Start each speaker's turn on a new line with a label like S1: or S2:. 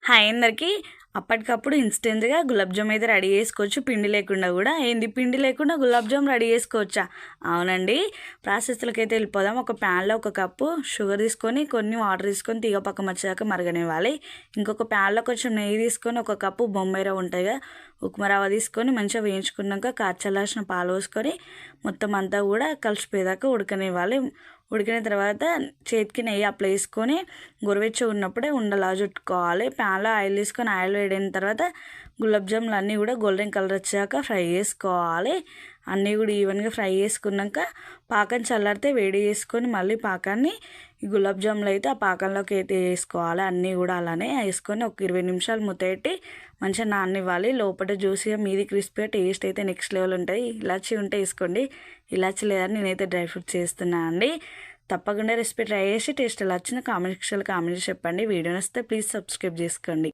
S1: Hi అందరికీ. అప్పటికప్పుడు ఇన్స్టెంట్గా గులాబ్ జామ్ అయితే రెడీ చేసుకోవచ్చు, పిండి లేకుండా కూడా. ఏంది పిండి లేకుండా గులాబ్ జామ్ రెడీ చేసుకోవచ్చా? అవునండి. ప్రాసెస్లకి అయితే వెళ్ళిపోదాం. ఒక ప్యాన్లో 1 కప్పు షుగర్ తీసుకొని కొన్ని వాటర్ తీసుకొని తీగ పక్కన వచ్చాక మరగనివ్వాలి. ఇంకొక ప్యాన్లో కొంచెం నెయ్యి తీసుకొని 1 కప్పు బొంబాయి రవ్వ ఉంటుంది కదా, ఉప్మా రవ్వ తీసుకొని మంచిగా వేయించుకున్నాక చల్లార్చిన పాలు పోసుకొని మొత్తం అంతా కూడా కలిసిపోయేదాకా ఉడకనివ్వాలి. ఉడికిన తర్వాత చేతికి నెయ్యి అప్లై చేసుకొని గోరువెచ్చగా ఉన్నప్పుడే ఉండలా చుట్టుకోవాలి. ప్యాన్లో ఆయిల్ తీసుకొని ఆయిల్ వేడైన తర్వాత గులాబ్ జాములు అన్నీ కూడా గోల్డెన్ కలర్ వచ్చాక ఫ్రై చేసుకోవాలి. అన్నీ కూడా ఈవెన్గా ఫ్రై చేసుకున్నాక పాకం చల్లారితే వేడి చేసుకొని మళ్ళీ పాకాన్ని ఈ గులాబ్ జాములు అయితే ఆ పాకంలోకి అయితే వేసుకోవాలి. అన్నీ కూడా అలానే వేసుకొని ఒక 20 నిమిషాలు మూత పెట్టి మంచిగా నాననివ్వాలి. లోపల జ్యూసీగా మీది క్రిస్పీగా టేస్ట్ అయితే నెక్స్ట్ లెవెల్ ఉంటుంది. ఇలాచీ ఉంటే వేసుకోండి, ఇలాచీ లేదని నేనైతే డ్రై ఫ్రూట్స్ వేస్తున్నాను అండి. తప్పకుండా రెసిపీ ట్రై చేసి టేస్ట్ ఎలా వచ్చిందో కామెంట్ సెక్షన్లో కామెంట్ చేసి చెప్పండి. వీడియో నచ్చితే ప్లీజ్ సబ్స్క్రైబ్ చేసుకోండి.